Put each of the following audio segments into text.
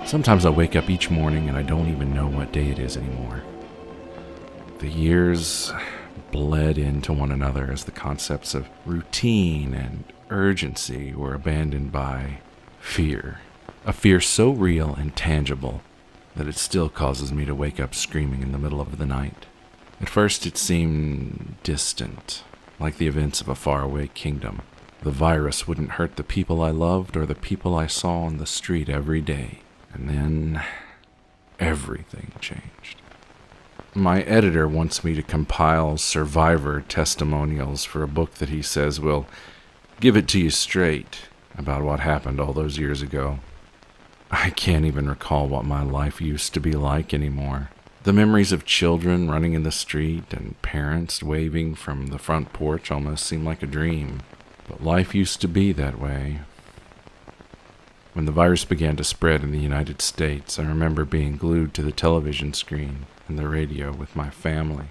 Sometimes I wake up each morning and I don't even know what day it is anymore. The years bled into one another as the concepts of routine and urgency were abandoned by fear. A fear so real and tangible that it still causes me to wake up screaming in the middle of the night. At first it seemed distant, like the events of a faraway kingdom. The virus wouldn't hurt the people I loved or the people I saw on the street every day. And then everything changed. My editor wants me to compile survivor testimonials for a book that he says will give it to you straight about what happened all those years ago. I can't even recall what my life used to be like anymore. The memories of children running in the street and parents waving from the front porch almost seem like a dream. But life used to be that way. When the virus began to spread in the United States, I remember being glued to the television screen and the radio with my family.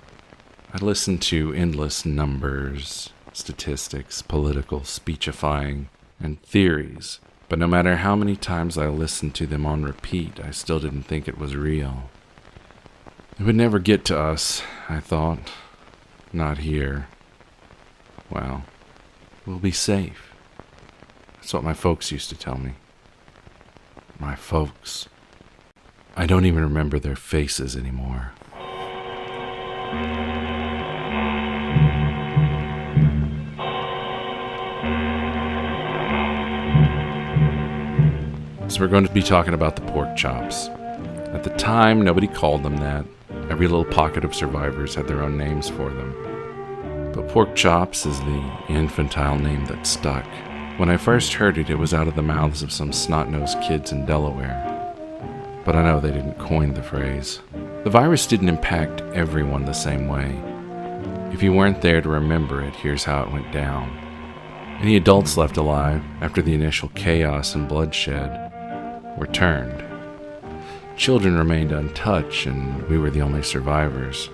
I listened to endless numbers, statistics, political speechifying, and theories, but no matter how many times I listened to them on repeat, I still didn't think it was real. It would never get to us, I thought. Not here. Well, we'll be safe. That's what my folks used to tell me. My folks. I don't even remember their faces anymore. So we're going to be talking about the pork chops. At the time, nobody called them that. Every little pocket of survivors had their own names for them. But pork chops is the infantile name that stuck. When I first heard it, it was out of the mouths of some snot-nosed kids in Delaware. But I know they didn't coin the phrase. The virus didn't impact everyone the same way. If you weren't there to remember it, here's how it went down. Any adults left alive after the initial chaos and bloodshed were turned. Children remained untouched, and we were the only survivors.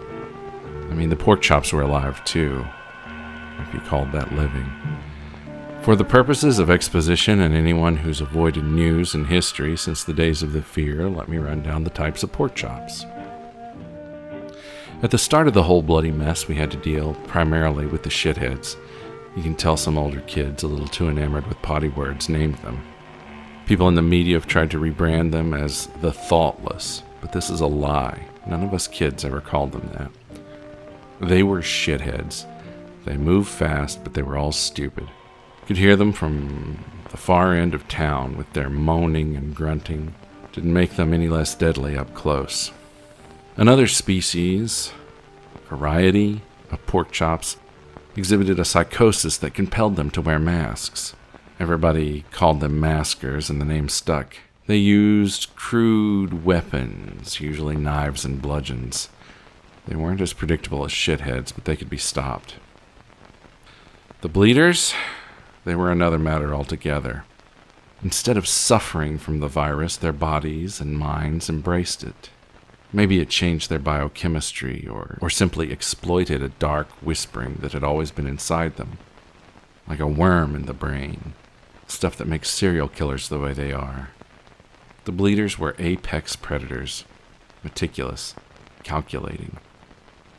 I mean, the pork chops were alive too, if you called that living. For the purposes of exposition and anyone who's avoided news and history since the days of the fear, let me run down the types of pork chops. At the start of the whole bloody mess, we had to deal primarily with the shitheads. You can tell some older kids, a little too enamored with potty words, named them. People in the media have tried to rebrand them as the thoughtless, but this is a lie. None of us kids ever called them that. They were shitheads. They moved fast, but they were all stupid. You could hear them from the far end of town with their moaning and grunting. Didn't make them any less deadly up close. Another species, variety of pork chops, exhibited a psychosis that compelled them to wear masks. Everybody called them maskers, and the name stuck. They used crude weapons, usually knives and bludgeons. They weren't as predictable as shitheads, but they could be stopped. The bleeders? They were another matter altogether. Instead of suffering from the virus, their bodies and minds embraced it. Maybe it changed their biochemistry, or simply exploited a dark whispering that had always been inside them. Like a worm in the brain. Stuff that makes serial killers the way they are. The bleeders were apex predators. Meticulous. Calculating.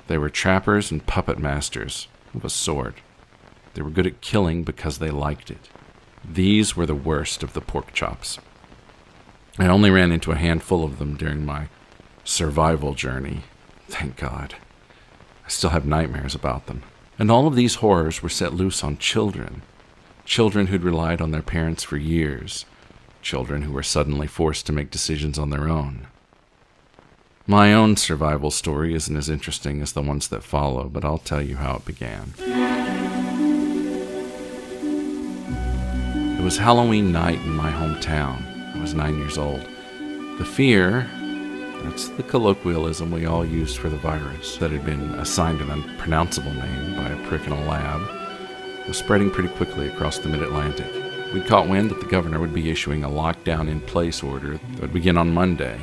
They were trappers and puppet masters of a sort. They were good at killing because they liked it. These were the worst of the pork chops. I only ran into a handful of them during my survival journey. Thank God. I still have nightmares about them. And all of these horrors were set loose on children. Children who'd relied on their parents for years. Children who were suddenly forced to make decisions on their own. My own survival story isn't as interesting as the ones that follow, but I'll tell you how it began. It was Halloween night in my hometown. I was 9 years old. The fear, that's the colloquialism we all used for the virus that had been assigned an unpronounceable name by a prick in a lab, was spreading pretty quickly across the mid-Atlantic. We'd caught wind that the governor would be issuing a lockdown-in-place order that would begin on Monday.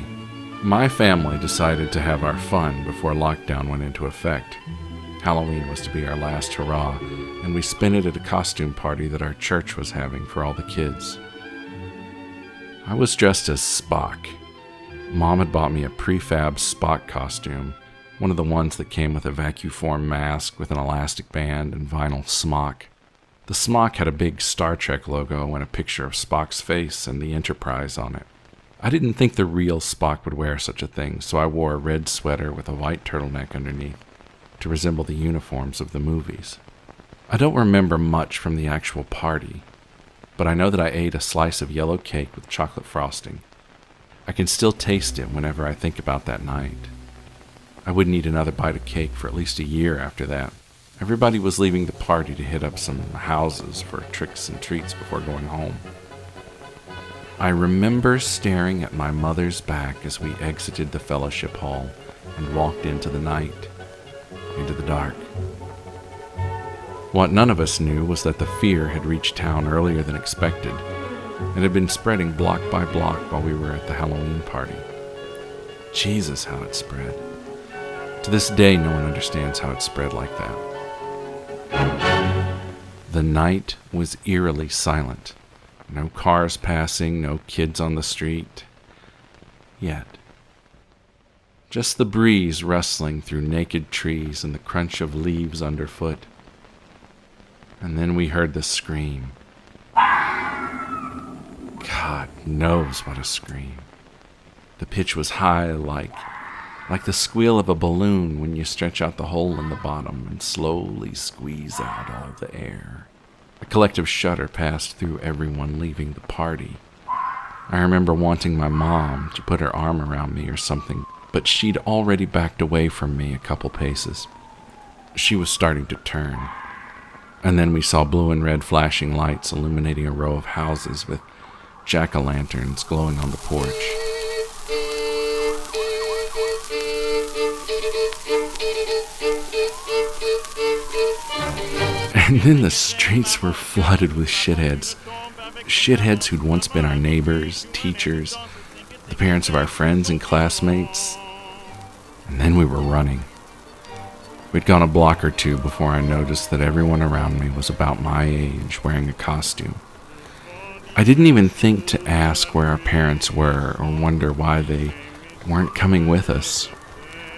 My family decided to have our fun before lockdown went into effect. Halloween was to be our last hurrah, and we spent it at a costume party that our church was having for all the kids. I was dressed as SPOCK, Mom had bought me a prefab Spock costume, one of the ones that came with a vacuform mask with an elastic band and vinyl smock. The smock had a big Star Trek logo and a picture of Spock's face and the Enterprise on it. I didn't think the real Spock would wear such a thing, so I wore a red sweater with a white turtleneck underneath to resemble the uniforms of the movies. I don't remember much from the actual party, but I know that I ate a slice of yellow cake with chocolate frosting. I can still taste it whenever I think about that night. I wouldn't eat another bite of cake for at least a year after that. Everybody was leaving the party to hit up some houses for tricks and treats before going home. I remember staring at my mother's back as we exited the fellowship hall and walked into the night, into the dark. What none of us knew was that the fear had reached town earlier than expected and had been spreading block by block while we were at the Halloween party. Jesus, how it spread. To this day, no one understands how it spread like that. The night was eerily silent. No cars passing, no kids on the street. Yet. Just the breeze rustling through naked trees and the crunch of leaves underfoot. And then we heard the scream. God knows what a scream. The pitch was high like the squeal of a balloon when you stretch out the hole in the bottom and slowly squeeze out all the air. A collective shudder passed through everyone leaving the party. I remember wanting my mom to put her arm around me or something, but she'd already backed away from me a couple paces. She was starting to turn. And then we saw blue and red flashing lights illuminating a row of houses with jack-o'-lanterns glowing on the porch. And then the streets were flooded with shitheads. Shitheads who'd once been our neighbors, teachers, the parents of our friends and classmates. And then we were running. We'd gone a block or two before I noticed that everyone around me was about my age, wearing a costume. I didn't even think to ask where our parents were or wonder why they weren't coming with us.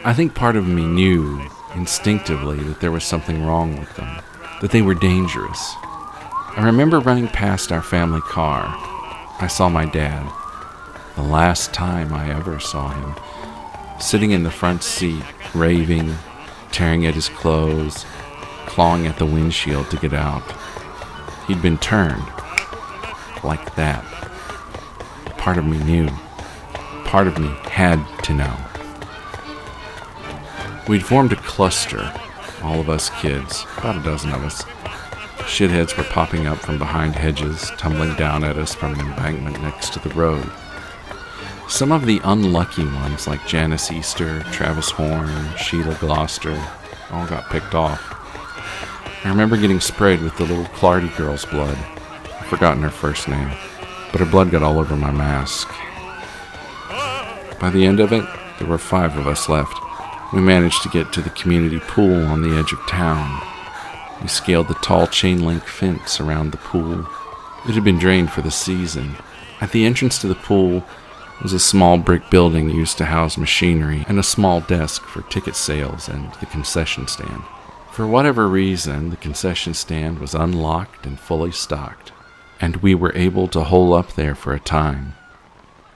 I think part of me knew, instinctively, that there was something wrong with them, that they were dangerous. I remember running past our family car. I saw my dad, the last time I ever saw him, sitting in the front seat, raving, tearing at his clothes, clawing at the windshield to get out. He'd been turned. Like that. Part of me knew. Part of me had to know. We'd formed a cluster, all of us kids, about a dozen of us. Shitheads were popping up from behind hedges, tumbling down at us from an embankment next to the road. Some of the unlucky ones, like Janice Easter, Travis Horn, Sheila Gloucester, all got picked off. I remember getting sprayed with the little Clardy girl's blood. I've forgotten her first name, but her blood got all over my mask. By the end of it, there were 5 of us left. We managed to get to the community pool on the edge of town. We scaled the tall chain-link fence around the pool. It had been drained for the season. At the entrance to the pool was a small brick building used to house machinery and a small desk for ticket sales and the concession stand. For whatever reason, the concession stand was unlocked and fully stocked, and we were able to hole up there for a time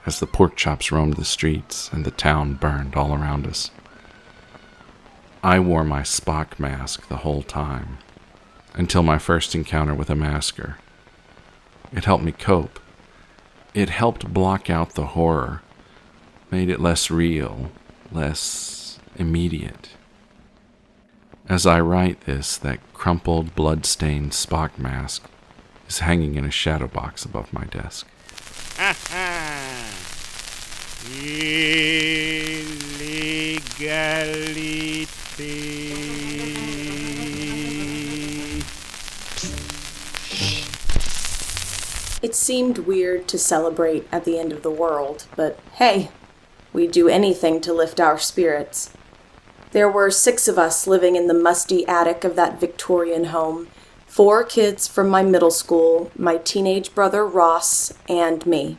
as the pork chops roamed the streets and the town burned all around us. I wore my SPOCK mask the whole time, until my first encounter with a masker. It helped me cope. It helped block out the horror, made it less real, less immediate. As I write this, that crumpled, blood-stained SPOCK mask is hanging in a shadow box above my desk. Illegality. It seemed weird to celebrate at the end of the world, but hey, we'd do anything to lift our spirits. There were 6 of us living in the musty attic of that Victorian home, 4 kids from my middle school, my teenage brother Ross, and me.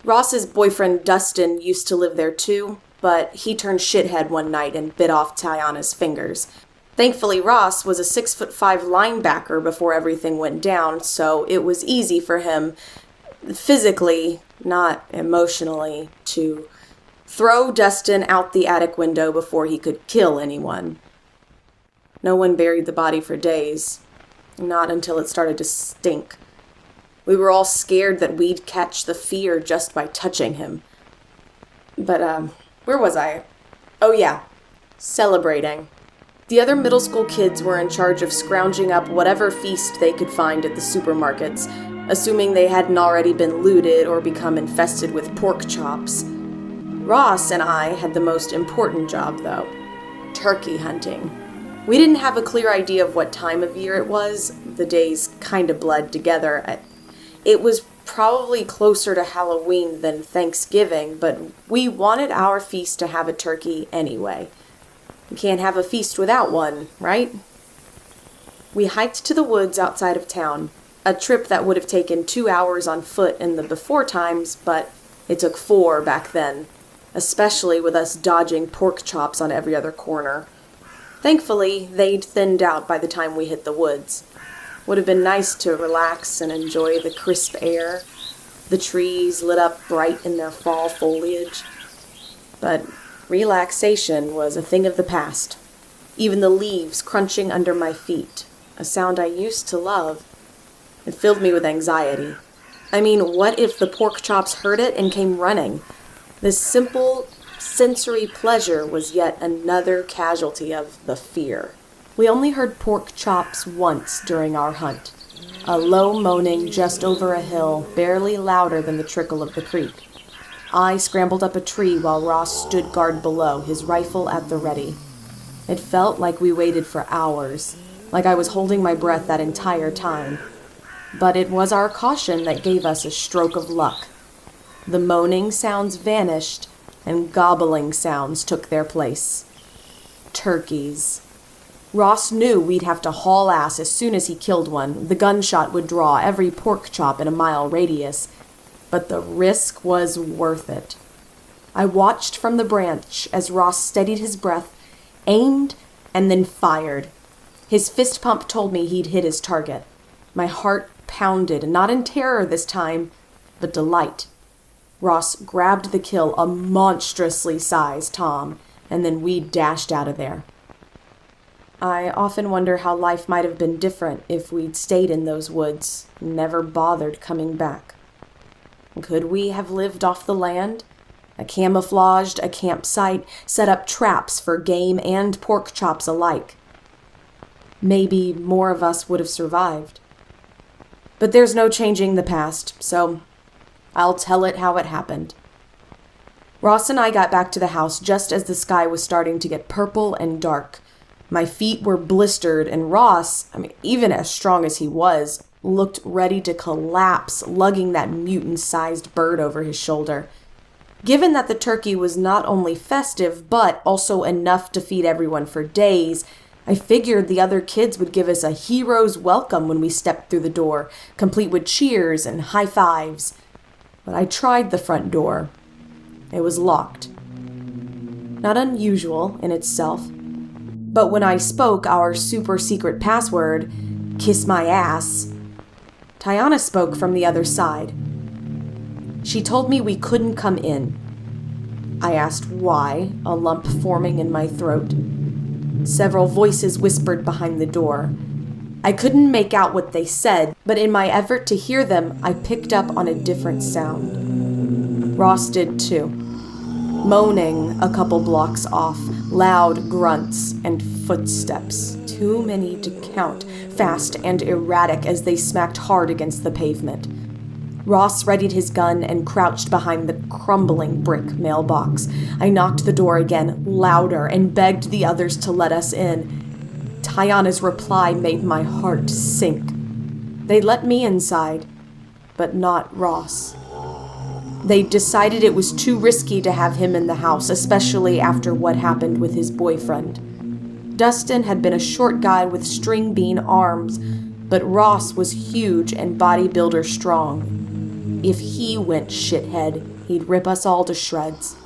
Ross's boyfriend Dustin used to live there too, but he turned shithead one night and bit off Tiana's fingers. Thankfully, Ross was a 6'5" linebacker before everything went down, so it was easy for him, physically, not emotionally, to throw Dustin out the attic window before he could kill anyone. No one buried the body for days, not until it started to stink. We were all scared that we'd catch the fear just by touching him. But, where was I? Oh yeah, celebrating. The other middle school kids were in charge of scrounging up whatever feast they could find at the supermarkets, assuming they hadn't already been looted or become infested with pork chops. Ross and I had the most important job, though: turkey hunting. We didn't have a clear idea of what time of year it was. The days kind of bled together. It was probably closer to Halloween than Thanksgiving, but we wanted our feast to have a turkey anyway. You can't have a feast without one, right? We hiked to the woods outside of town, a trip that would have taken 2 hours on foot in the before times, but it took 4 back then, especially with us dodging pork chops on every other corner. Thankfully, they'd thinned out by the time we hit the woods. Would have been nice to relax and enjoy the crisp air, the trees lit up bright in their fall foliage. But relaxation was a thing of the past. Even the leaves crunching under my feet, a sound I used to love. It filled me with anxiety. I mean, what if the pork chops heard it and came running? This simple sensory pleasure was yet another casualty of the fear. We only heard pork chops once during our hunt. A low moaning just over a hill, barely louder than the trickle of the creek. I scrambled up a tree while Ross stood guard below, his rifle at the ready. It felt like we waited for hours, like I was holding my breath that entire time. But it was our caution that gave us a stroke of luck. The moaning sounds vanished, and gobbling sounds took their place. Turkeys. Ross knew we'd have to haul ass as soon as he killed one. The gunshot would draw every pork chop in a mile radius. But the risk was worth it. I watched from the branch as Ross steadied his breath, aimed, and then fired. His fist pump told me he'd hit his target. My heart pounded, not in terror this time, but delight. Ross grabbed the kill, a monstrously sized tom, and then we dashed out of there. I often wonder how life might have been different if we'd stayed in those woods, never bothered coming back. Could we have lived off the land? Camouflaged a campsite, set up traps for game and pork chops alike. Maybe more of us would have survived. But there's no changing the past, so I'll tell it how it happened. Ross and I got back to the house just as the sky was starting to get purple and dark. My feet were blistered, and Ross, even as strong as he was, looked ready to collapse, lugging that mutant-sized bird over his shoulder. Given that the turkey was not only festive, but also enough to feed everyone for days, I figured the other kids would give us a hero's welcome when we stepped through the door, complete with cheers and high fives. But I tried the front door. It was locked. Not unusual in itself. But when I spoke our super secret password, "kiss my ass," Tiana spoke from the other side. She told me we couldn't come in. I asked why, a lump forming in my throat. Several voices whispered behind the door. I couldn't make out what they said, but in my effort to hear them, I picked up on a different sound. Ross did too. Moaning a couple blocks off, loud grunts and footsteps, too many to count, fast and erratic as they smacked hard against the pavement. Ross readied his gun and crouched behind the crumbling brick mailbox. I knocked the door again, louder, and begged the others to let us in. Tiana's reply made my heart sink. They let me inside, but not Ross. They decided it was too risky to have him in the house, especially after what happened with his boyfriend. Dustin had been a short guy with string bean arms, but Ross was huge and bodybuilder strong. If he went shithead, he'd rip us all to shreds.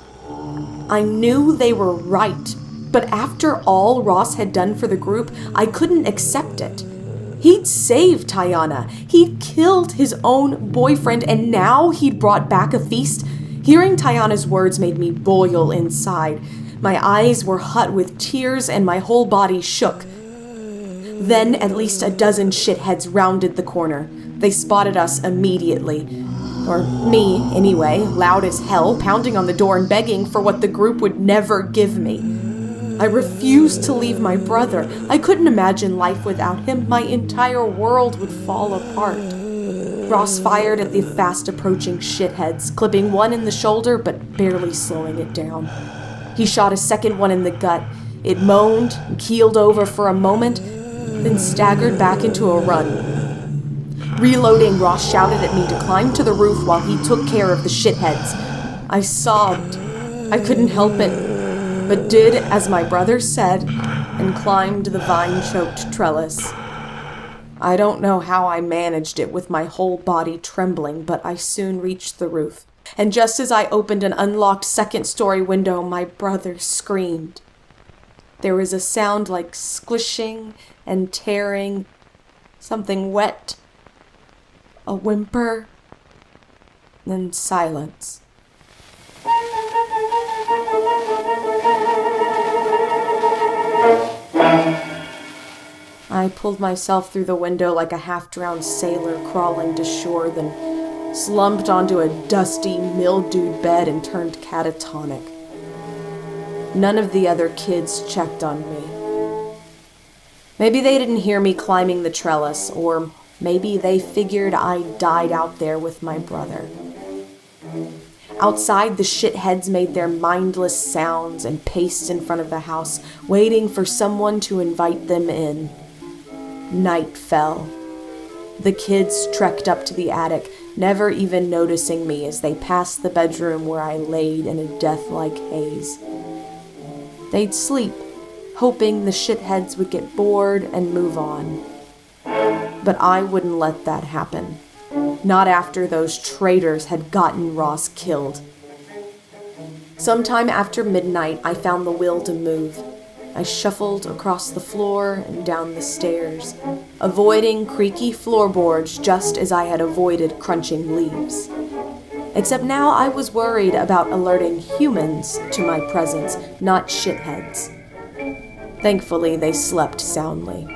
I knew they were right, but after all Ross had done for the group, I couldn't accept it. He'd saved Tiana, he'd killed his own boyfriend, and now he'd brought back a feast. Hearing Tiana's words made me boil inside. My eyes were hot with tears and my whole body shook. Then at least a dozen shitheads rounded the corner. They spotted us immediately. Or me, anyway, loud as hell, pounding on the door and begging for what the group would never give me. I refused to leave my brother. I couldn't imagine life without him. My entire world would fall apart. Ross fired at the fast-approaching shitheads, clipping one in the shoulder but barely slowing it down. He shot a second one in the gut. It moaned and keeled over for a moment, then staggered back into a run. Reloading, Ross shouted at me to climb to the roof while he took care of the shitheads. I sobbed. I couldn't help it, but did as my brother said and climbed the vine-choked trellis. I don't know how I managed it with my whole body trembling, but I soon reached the roof. And just as I opened an unlocked second-story window, my brother screamed. There was a sound like squishing and tearing, something wet, a whimper, then silence. I pulled myself through the window like a half-drowned sailor crawling to shore, then slumped onto a dusty, mildewed bed and turned catatonic. None of the other kids checked on me. Maybe they didn't hear me climbing the trellis, or maybe they figured I died out there with my brother. Outside, the shitheads made their mindless sounds and paced in front of the house, waiting for someone to invite them in. Night fell. The kids trekked up to the attic, never even noticing me as they passed the bedroom where I laid in a death-like haze. They'd sleep, hoping the shitheads would get bored and move on. But I wouldn't let that happen. Not after those traitors had gotten Ross killed. Sometime after midnight, I found the will to move. I shuffled across the floor and down the stairs, avoiding creaky floorboards just as I had avoided crunching leaves. Except now I was worried about alerting humans to my presence, not shitheads. Thankfully, they slept soundly.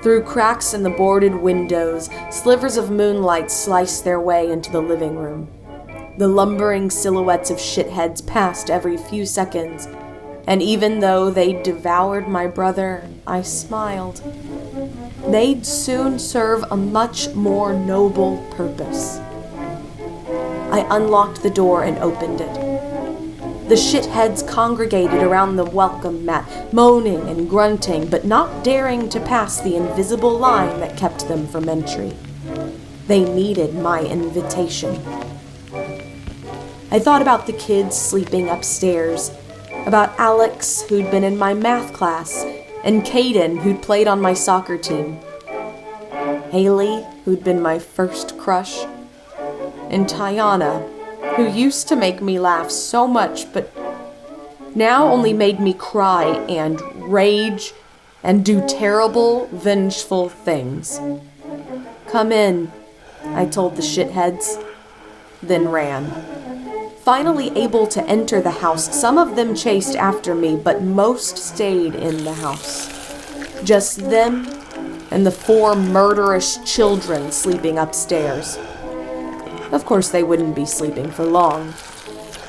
Through cracks in the boarded windows, slivers of moonlight sliced their way into the living room. The lumbering silhouettes of shitheads passed every few seconds, and even though they devoured my brother, I smiled. They'd soon serve a much more noble purpose. I unlocked the door and opened it. The shitheads congregated around the welcome mat, moaning and grunting, but not daring to pass the invisible line that kept them from entry. They needed my invitation. I thought about the kids sleeping upstairs, about Alex, who'd been in my math class, and Caden, who'd played on my soccer team. Haley, who'd been my first crush, and Tiana, who used to make me laugh so much, but now only made me cry and rage and do terrible, vengeful things. Come in, I told the shitheads, then ran. Finally able to enter the house, some of them chased after me, but most stayed in the house. Just them and the 4 murderous children sleeping upstairs. Of course, they wouldn't be sleeping for long.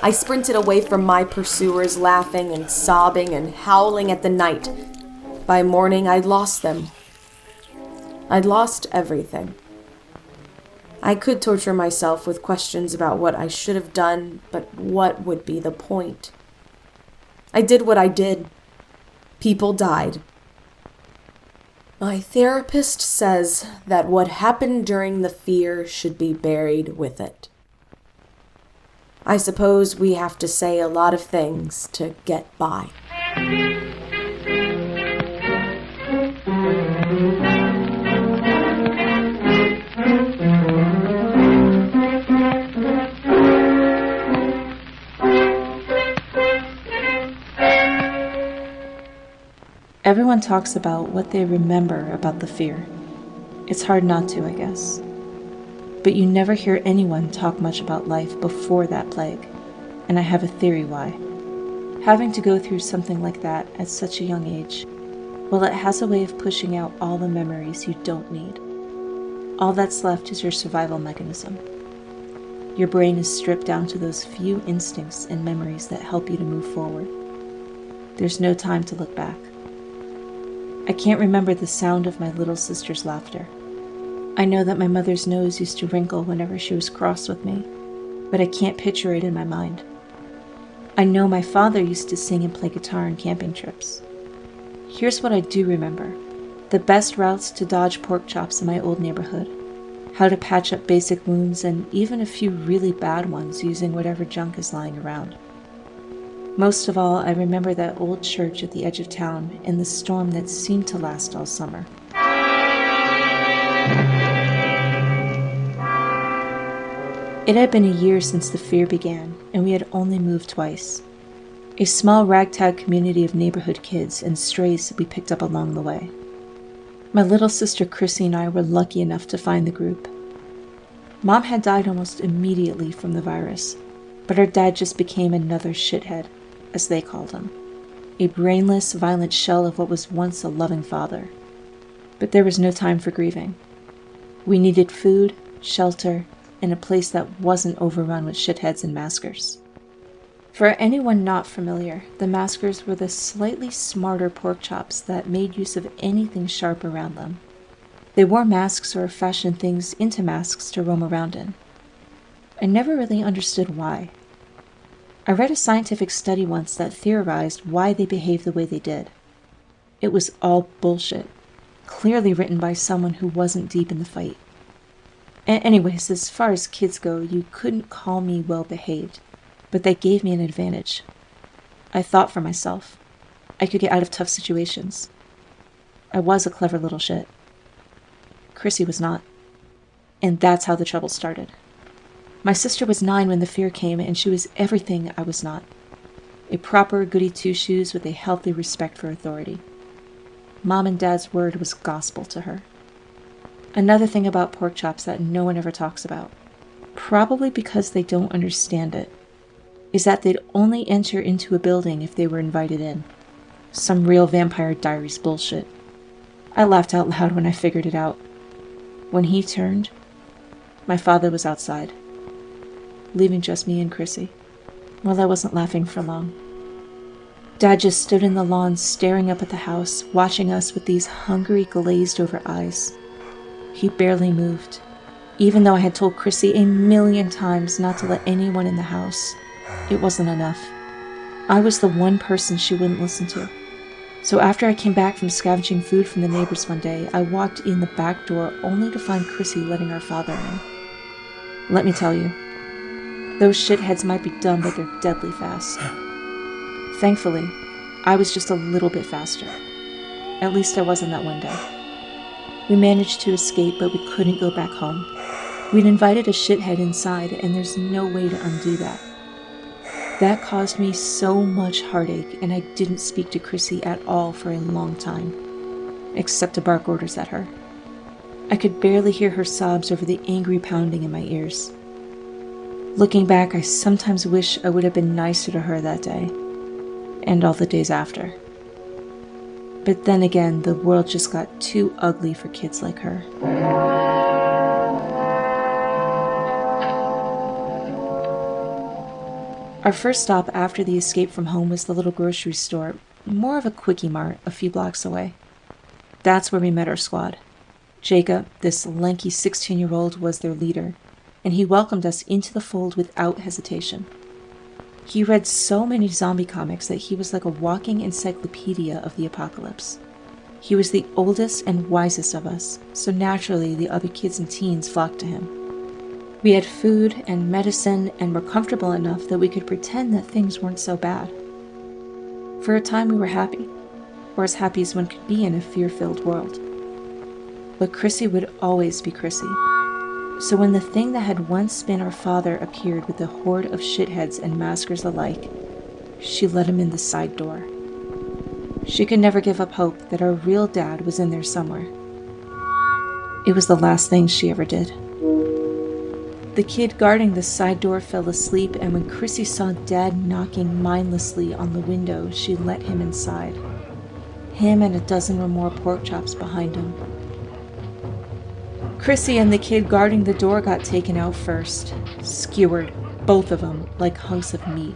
I sprinted away from my pursuers, laughing and sobbing and howling at the night. By morning, I'd lost them. I'd lost everything. I could torture myself with questions about what I should have done, but what would be the point? I did what I did. People died. My therapist says that what happened during the fear should be buried with it. I suppose we have to say a lot of things to get by. Everyone talks about what they remember about the fear. It's hard not to, I guess. But you never hear anyone talk much about life before that plague, and I have a theory why. Having to go through something like that at such a young age, well, it has a way of pushing out all the memories you don't need. All that's left is your survival mechanism. Your brain is stripped down to those few instincts and memories that help you to move forward. There's no time to look back. I can't remember the sound of my little sister's laughter. I know that my mother's nose used to wrinkle whenever she was cross with me, but I can't picture it in my mind. I know my father used to sing and play guitar on camping trips. Here's what I do remember: the best routes to dodge pork chops in my old neighborhood, how to patch up basic wounds, and even a few really bad ones using whatever junk is lying around. Most of all, I remember that old church at the edge of town and the storm that seemed to last all summer. It had been a year since the fear began, and we had only moved twice. A small ragtag community of neighborhood kids and strays that we picked up along the way. My little sister Chrissy and I were lucky enough to find the group. Mom had died almost immediately from the virus, but our dad just became another shithead, as they called him. A brainless, violent shell of what was once a loving father. But there was no time for grieving. We needed food, shelter, and a place that wasn't overrun with shitheads and maskers. For anyone not familiar, the maskers were the slightly smarter pork chops that made use of anything sharp around them. They wore masks or fashioned things into masks to roam around in. I never really understood why. I read a scientific study once that theorized why they behaved the way they did. It was all bullshit, clearly written by someone who wasn't deep in the fight. Anyways, as far as kids go, you couldn't call me well behaved, but they gave me an advantage. I thought for myself. I could get out of tough situations. I was a clever little shit. Chrissy was not. And that's how the trouble started. My sister was 9 when the fear came, and she was everything I was not. A proper goody two-shoes with a healthy respect for authority. Mom and Dad's word was gospel to her. Another thing about pork chops that no one ever talks about, probably because they don't understand it, is that they'd only enter into a building if they were invited in. Some real Vampire Diaries bullshit. I laughed out loud when I figured it out. When he turned, my father was outside, leaving just me and Chrissy. Well, I wasn't laughing for long. Dad just stood in the lawn staring up at the house, watching us with these hungry, glazed-over eyes. He barely moved, even though I had told Chrissy a million times not to let anyone in the house. It wasn't enough. I was the one person she wouldn't listen to. So after I came back from scavenging food from the neighbors one day, I walked in the back door only to find Chrissy letting our father in. Let me tell you, those shitheads might be dumb, but they're deadly fast. Thankfully, I was just a little bit faster. At least I wasn't that one day. We managed to escape, but we couldn't go back home. We'd invited a shithead inside, and there's no way to undo that. That caused me so much heartache, and I didn't speak to Chrissy at all for a long time, except to bark orders at her. I could barely hear her sobs over the angry pounding in my ears. Looking back, I sometimes wish I would have been nicer to her that day, and all the days after. But then again, the world just got too ugly for kids like her. Our first stop after the escape from home was the little grocery store, more of a quickie mart a few blocks away. That's where we met our squad. Jacob, this lanky 16-year-old, was their leader, and he welcomed us into the fold without hesitation. He read so many zombie comics that he was like a walking encyclopedia of the apocalypse. He was the oldest and wisest of us, so naturally the other kids and teens flocked to him. We had food and medicine and were comfortable enough that we could pretend that things weren't so bad. For a time we were happy, or as happy as one could be in a fear-filled world. But Chrissy would always be Chrissy. So when the thing that had once been our father appeared with a horde of shitheads and maskers alike, she let him in the side door. She could never give up hope that our real dad was in there somewhere. It was the last thing she ever did. The kid guarding the side door fell asleep, and when Chrissy saw Dad knocking mindlessly on the window, she let him inside. Him and a dozen or more pork chops behind him. Chrissy and the kid guarding the door got taken out first, skewered, both of them, like hunks of meat.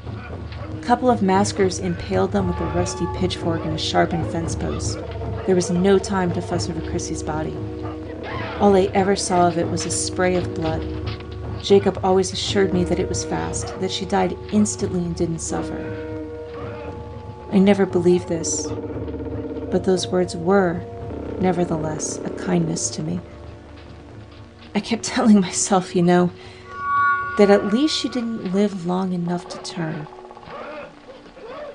A couple of maskers impaled them with a rusty pitchfork and a sharpened fence post. There was no time to fuss over Chrissy's body. All I ever saw of it was a spray of blood. Jacob always assured me that it was fast, that she died instantly and didn't suffer. I never believed this, but those words were, nevertheless, a kindness to me. I kept telling myself, that at least she didn't live long enough to turn.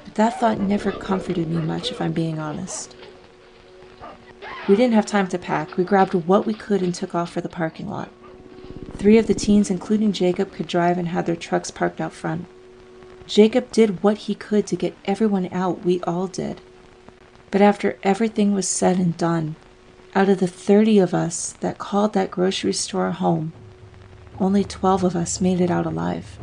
But that thought never comforted me much, if I'm being honest. We didn't have time to pack. We grabbed what we could and took off for the parking lot. 3 of the teens, including Jacob, could drive and had their trucks parked out front. Jacob did what he could to get everyone out. We all did. But after everything was said and done, out of the 30 of us that called that grocery store home, only 12 of us made it out alive.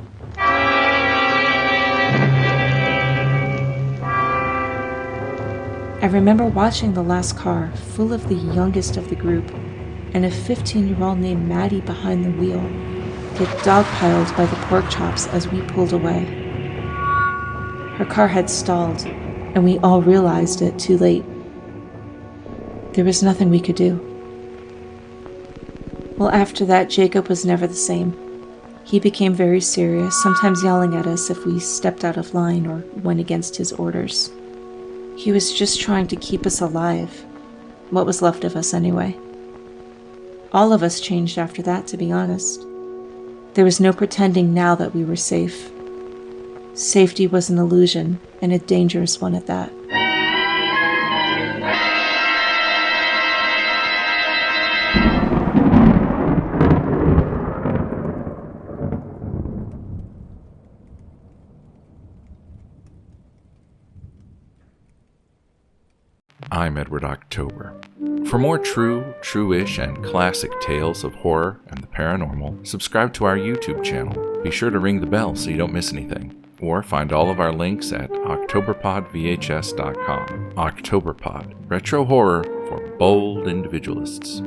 I remember watching the last car, full of the youngest of the group, and a 15-year-old named Maddie behind the wheel, get dogpiled by the pork chops as we pulled away. Her car had stalled, and we all realized it too late. There was nothing we could do. Well, after that, Jacob was never the same. He became very serious, sometimes yelling at us if we stepped out of line or went against his orders. He was just trying to keep us alive, what was left of us anyway. All of us changed after that, to be honest. There was no pretending now that we were safe. Safety was an illusion, and a dangerous one at that. I'm Edward October. For more true, true-ish, and classic tales of horror and the paranormal, subscribe to our YouTube channel. Be sure to ring the bell so you don't miss anything. Or find all of our links at octoberpodvhs.com. Octoberpod, retro horror for bold individualists.